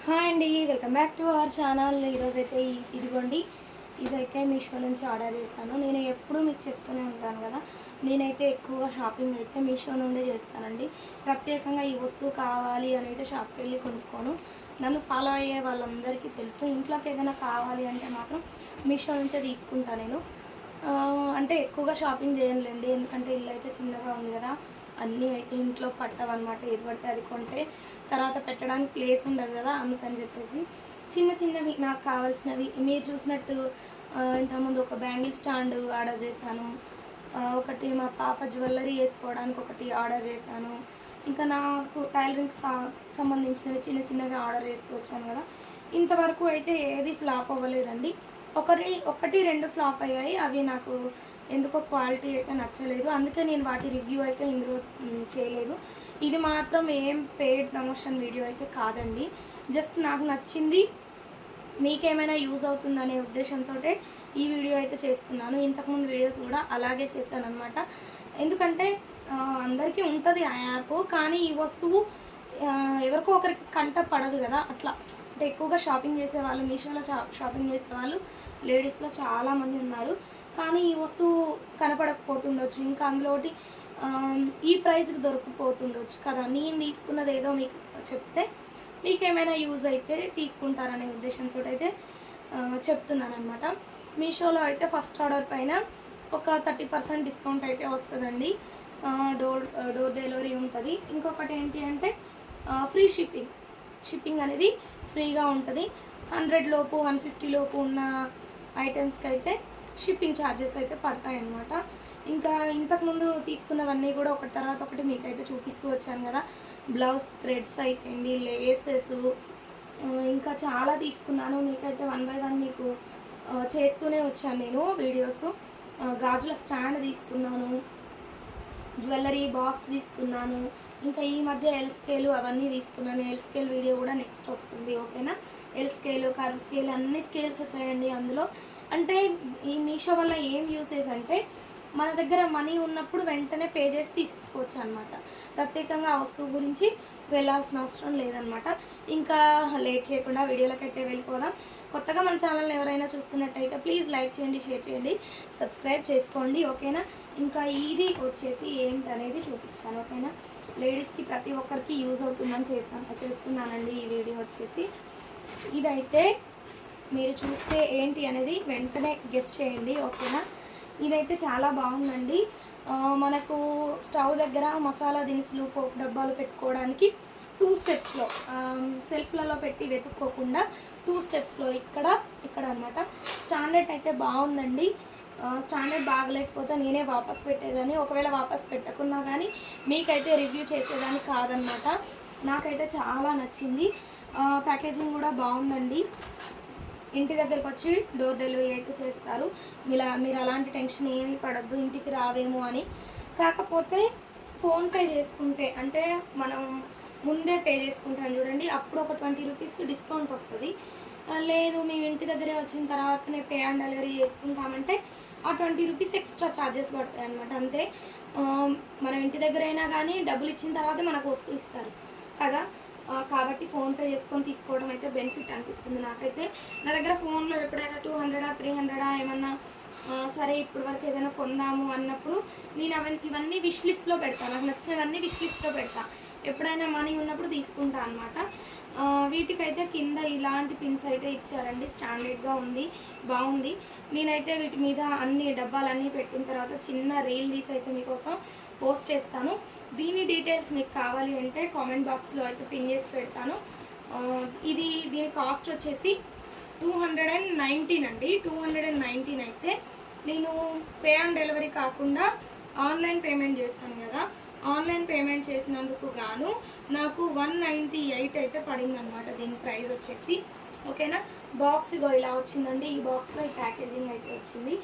Hi అండి, welcome back to our channel. ఈరోజైతే ఇదిగోండి, ఇదైతే మీషో నుంచి ఆర్డర్ చేశాను. నేను ఎప్పుడూ మీకు చెప్తూనే ఉంటాను కదా, నేనైతే ఎక్కువగా షాపింగ్ అయితే మీషో నుండి చేస్తానండి. ప్రత్యేకంగా ఈ వస్తువు కావాలి అని అయితే షాప్కి వెళ్ళి కొనుక్కోను. నన్ను ఫాలో అయ్యే వాళ్ళందరికీ తెలుసు. ఇంట్లోకి ఏదైనా కావాలి అంటే మాత్రం మీషో నుంచే తీసుకుంటాను నేను. అంటే ఎక్కువగా షాపింగ్ చేయనులేండి, ఎందుకంటే ఇల్లు అయితే చిన్నగా ఉంది కదా, అన్నీ అయితే ఇంట్లో పట్టవన్నమాట. ఏది పడితే అది కొంటే తర్వాత పెట్టడానికి ప్లేస్ ఉండదు కదా, అందుకని చెప్పేసి చిన్న చిన్నవి నాకు కావాల్సినవి మీరు చూసినట్టు ఇంతకుముందు ఒక బ్యాంగిల్ స్టాండ్ ఆర్డర్ చేశాను, ఒకటి మా పాప జ్యువెలరీ వేసుకోవడానికి ఒకటి ఆర్డర్ చేశాను, ఇంకా నాకు టైలరింగ్కి సంబంధించినవి చిన్న చిన్నవి ఆర్డర్ చేసుకొచ్చాను కదా. ఇంతవరకు అయితే ఏది ఫ్లాప్ అవ్వలేదండి. ఒకటి రెండు ఫ్లాప్ అయ్యాయి. అవి నాకు ఎందుకో క్వాలిటీ అయితే నచ్చలేదు, అందుకే నేను వాటి రివ్యూ అయితే ఇందులో చేయలేదు. ఇది మాత్రం ఏం పెయిడ్ ప్రమోషన్ వీడియో అయితే కాదండి, జస్ట్ నాకు నచ్చింది మీకేమైనా యూజ్ అవుతుందనే ఉద్దేశంతో ఈ వీడియో అయితే చేస్తున్నాను. ఇంతకుముందు వీడియోస్ కూడా అలాగే చేశానమాట. ఎందుకంటే అందరికీ ఉంటుంది ఆ యాప్, కానీ ఈ వస్తువు ఎవరికో ఒకరికి కంట పడదు కదా. అట్లా అంటే ఎక్కువగా షాపింగ్ చేసేవాళ్ళు, మీషోలో షాపింగ్ చేసేవాళ్ళు లేడీస్లో చాలామంది ఉన్నారు, కానీ ఈ వస్తువు కనపడకపోతుండొచ్చు, ఇంకా అందులోటి ఈ ప్రైస్కి దొరికిపోతుండొచ్చు కదా. నేను తీసుకున్నది ఏదో మీకు చెప్తే మీకేమైనా యూజ్ అయితే తీసుకుంటారనే ఉద్దేశంతో అయితే చెప్తున్నాను అనమాట. మీషోలో అయితే ఫస్ట్ ఆర్డర్ పైన ఒక 30% డిస్కౌంట్ అయితే వస్తుందండి. డోర్ డెలివరీ ఉంటుంది. ఇంకొకటి ఏంటి అంటే ఫ్రీ షిప్పింగ్ అనేది ఫ్రీగా ఉంటుంది. 100 లోపు 150 లోపు ఉన్న ఐటమ్స్కి అయితే షిప్పింగ్ ఛార్జెస్ అయితే పడతాయి అన్నమాట. ఇంకా ఇంతకుముందు తీసుకున్నవన్నీ కూడా ఒకటి తర్వాత ఒకటి మీకైతే చూపిస్తూ వచ్చాను కదా. బ్లౌజ్ థ్రెడ్స్ అయితేండి, లేసెస్, ఇంకా చాలా తీసుకున్నాను. మీకైతే 1 బై 1 మీకు చేస్తూనే వచ్చాను నేను వీడియోస్. గాజుల స్టాండ్ తీసుకున్నాను, జ్యువెలరీ బాక్స్ తీసుకున్నాను, ఇంకా ఈ మధ్య ఎల్ స్కేలు అవన్నీ తీసుకున్నాను. ఎల్ స్కేల్ వీడియో కూడా నెక్స్ట్ వస్తుంది, ఓకేనా. ఎల్ స్కేలు, కర్వ్ స్కేల్ అన్ని స్కేల్స్ వచ్చాయండి అందులో. అంటే ఈ మీషో వల్ల ఏం యూసేజ్ అంటే మన దగ్గర మనీ ఉన్నప్పుడు వెంటనే పే చేసి తీసుకోవచ్చు అనమాట. ప్రత్యేకంగా ఆ వస్తువు గురించి వెళ్ళాల్సిన అవసరం లేదనమాట. ఇంకా లేట్ చేయకుండా వీడియోలోకి అయితే వెళ్ళిపోదాం. కొత్తగా మన ఛానల్ని ఎవరైనా చూస్తున్నట్టయితే ప్లీజ్ లైక్ చేయండి, షేర్ చేయండి, సబ్స్క్రైబ్ చేసుకోండి, ఓకేనా. ఇంకా ఇది వచ్చేసి ఏంటనేది చూపిస్తాను, ఓకేనా. లేడీస్కి ప్రతి ఒక్కరికి యూజ్ అవుతుందని చేస్తున్నానండి ఈ వీడియో వచ్చేసి. ఇదైతే మీరు చూస్తే ఏంటి అనేది వెంటనే గెస్ చేయండి, ఓకేనా. ఇదైతే చాలా బాగుందండి. మనకు స్టవ్ దగ్గర మసాలా దినుసులు, పోపు డబ్బాలు పెట్టుకోవడానికి 2 స్టెప్స్లో, సెల్ఫ్లలో పెట్టి వెతుక్కోకుండా 2 స్టెప్స్లో ఇక్కడ అనమాట. స్టాండర్డ్ అయితే బాగుందండి. స్టాండర్డ్ బాగలేకపోతే నేనే వాపస్ పెట్టేదాన్ని. ఒకవేళ వాపస్ పెట్టకున్నా కానీ మీకైతే రివ్యూ చేసేదాన్ని కాదనమాట. నాకైతే చాలా నచ్చింది. ప్యాకేజింగ్ కూడా బాగుందండి. ఇంటి దగ్గరకు వచ్చి డోర్ డెలివరీ అయితే చేస్తారు. మీరు అలాంటి టెన్షన్ ఏమీ పడద్దు, ఇంటికి రావేమో అని. కాకపోతే ఫోన్పే చేసుకుంటే, అంటే మనం ముందే పే చేసుకుంటాం చూడండి, అప్పుడు ఒక 20 రూపీస్ డిస్కౌంట్ వస్తుంది. లేదు మేము ఇంటి దగ్గరే వచ్చిన తర్వాతనే పే అండ్ డెలివరీ చేసుకుంటామంటే ఆ 20 రూపీస్ ఎక్స్ట్రా ఛార్జెస్ పడతాయి అనమాట. అంతే. మనం ఇంటి దగ్గర అయినా కానీ డబ్బులు ఇచ్చిన తర్వాతే మనకు వస్తువు ఇస్తారు కదా. కాబట్టి ఫోన్పే చేసుకొని తీసుకోవడం అయితే బెనిఫిట్ అనిపిస్తుంది నాకైతే. నా దగ్గర ఫోన్లో ఎప్పుడైనా 200 300 ఏమన్నా సరే ఇప్పుడు వరకు ఏదైనా కొందాము అన్నప్పుడు నేను ఇవన్నీ విష్ లిస్ట్లో పెడతాను. నాకు నచ్చినవన్నీ విష్ లిస్ట్లో పెడతాను. ఎప్పుడైనా మనీ ఉన్నప్పుడు తీసుకుంటా అనమాట. వీటికైతే కింద ఇలాంటి పిన్స్ అయితే ఇచ్చారండి. స్టాండర్డ్గా ఉంది, బాగుంది. నేనైతే వీటి మీద అన్ని డబ్బాలన్నీ పెట్టిన తర్వాత చిన్న రీల్ తీసి అయితే మీకోసం పోస్ట్ చేస్తాను. దీని డీటెయిల్స్ మీకు కావాలి అంటే కామెంట్ బాక్స్లో అయితే పిన్ చేసి పెడతాను. దీని కాస్ట్ వచ్చేసి 219 అండి. 219 అయితే నేను పే ఆన్ డెలివరీ కాకుండా ఆన్లైన్ పేమెంట్ చేశాను కదా. ఆన్లైన్ పేమెంట్ చేసినందుకు గాను నాకు 198 అయితే పడిందనమాట దీని ప్రైస్ వచ్చేసి, ఓకేనా. బాక్స్ ఇగో ఇలా వచ్చిందండి. ఈ బాక్స్లో ఈ ప్యాకేజింగ్ అయితే వచ్చింది.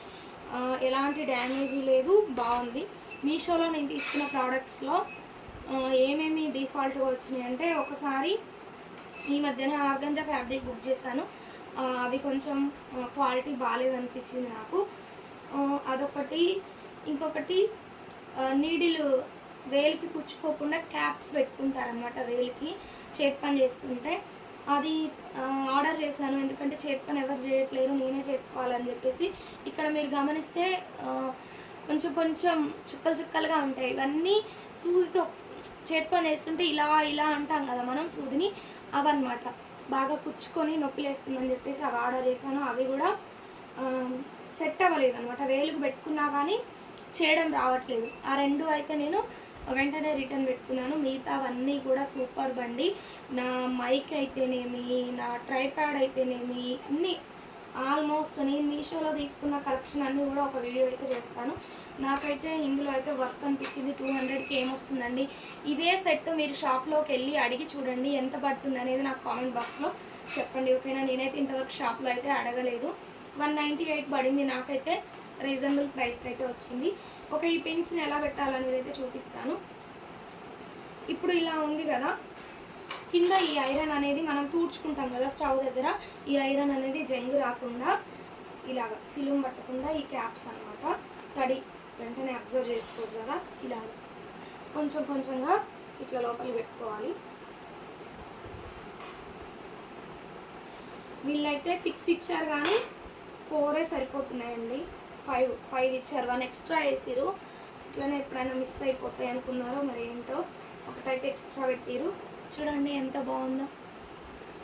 ఎలాంటి డ్యామేజీ లేదు, బాగుంది. మీషోలో నేను తీసుకున్న ప్రోడక్ట్స్లో ఏమేమి డిఫాల్ట్గా వచ్చినాయి అంటే, ఒకసారి ఈ మధ్యన ఆర్గంజా ఫ్యాబ్రిక్ బుక్ చేశాను. అవి కొంచెం క్వాలిటీ బాగాలేదనిపించింది నాకు, అదొకటి. ఇంకొకటి నీడిల్ వేలికి కుచ్చుకోకుండా క్యాప్స్ పెట్టుకుంటారనమాట వేలికి చేతి పని చేస్తుంటే. అది ఆర్డర్ చేశాను. ఎందుకంటే చేతి పని ఎవరు చేయట్లేరు, నేనే చేసుకోవాలని చెప్పేసి. ఇక్కడ మీరు గమనిస్తే కొంచెం కొంచెం చుక్కలు చుక్కలుగా ఉంటాయి. ఇవన్నీ సూదితో చేతి పని వేస్తుంటే ఇలా ఇలా అంటాం కదా మనం సూదిని, అవన్నమాట. బాగా కుచ్చుకొని నొప్పిలేస్తుందని చెప్పేసి అవి ఆర్డర్ చేశాను. అవి కూడా సెట్ అవ్వలేదు అనమాట. వేలుకు పెట్టుకున్నా కానీ చేయడం రావట్లేదు. ఆ రెండు అయితే నేను వెంటనే రిటర్న్ పెట్టుకున్నాను. మిగతావన్నీ కూడా సూపర్ బండి. నా మైక్ అయితేనేమి, నా ట్రైప్యాడ్ అయితేనేమి, అన్నీ ఆల్మోస్ట్ నేను మీషోలో తీసుకున్న కలెక్షన్ అన్నీ కూడా ఒక వీడియో అయితే చేస్తాను. నాకైతే ఇందులో అయితే వర్క్ అనిపించింది. 200కి ఏమొస్తుందండి. ఇదే సెట్ మీరు షాప్లోకి వెళ్ళి అడిగి చూడండి ఎంత పడుతుంది అనేది నాకు కామెంట్ బాక్స్లో చెప్పండి, ఓకేనా. నేనైతే ఇంతవరకు షాప్లో అయితే అడగలేదు. 198 పడింది నాకైతే, రీజనబుల్ ప్రైస్కి అయితే వచ్చింది. ఈ పిన్స్ని ఎలా పెట్టాలనేది అయితే చూపిస్తాను. ఇప్పుడు ఇలా ఉంది కదా, కింద ఈ ఐరన్ అనేది మనం తూడ్చుకుంటాం కదా స్టవ్ దగ్గర, ఈ ఐరన్ అనేది జంగు రాకుండా ఇలాగ సిలుం పట్టకుండా ఈ క్యాప్స్ అనమాట, తడి వెంటనే అబ్జర్వ్ చేసుకోదు కదా, ఇలా కొంచెం కొంచెంగా ఇట్లా లోపలికి పెట్టుకోవాలి. వీళ్ళైతే 6 ఇచ్చారు కానీ 4 సరిపోతున్నాయండి. 5 ఇచ్చారు, 1 ఎక్స్ట్రా వేసిరు. ఇట్లనే ఎప్పుడైనా మిస్ అయిపోతాయి అనుకున్నారో మరి ఏంటో, ఒకటైతే ఎక్స్ట్రా పెట్టిరు. చూడండి ఎంత బాగుందో,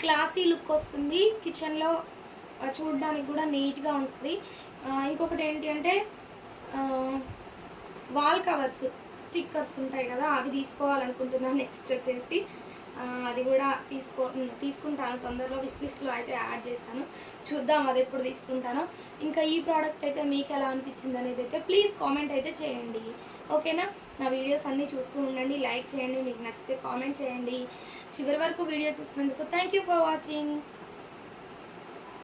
క్లాసీ లుక్ వస్తుంది. కిచెన్లో చూడడానికి కూడా నీట్గా ఉంటుంది. ఇంకొకటి ఏంటి అంటే వాల్ కవర్స్ స్టిక్కర్స్ ఉంటాయి కదా, అవి తీసుకోవాలనుకుంటున్నాను. నెక్స్ట్ వచ్చేసి అది కూడా తీసుకుంటాను తొందరలో. విష్ లిస్ట్లో అయితే యాడ్ చేస్తాను, చూద్దాం అది ఎప్పుడు తీసుకుంటానో. ఇంకా ఈ ప్రోడక్ట్ అయితే మీకు ఎలా అనిపించింది అనేది అయితే ప్లీజ్ కామెంట్ అయితే చేయండి, ఓకేనా. నా వీడియోస్ అన్నీ చూస్తూ ఉండండి, లైక్ చేయండి, మీకు నచ్చితే కామెంట్ చేయండి. చివరి వరకు వీడియో చూసినందుకు థ్యాంక్ యూ ఫర్ వాచింగ్.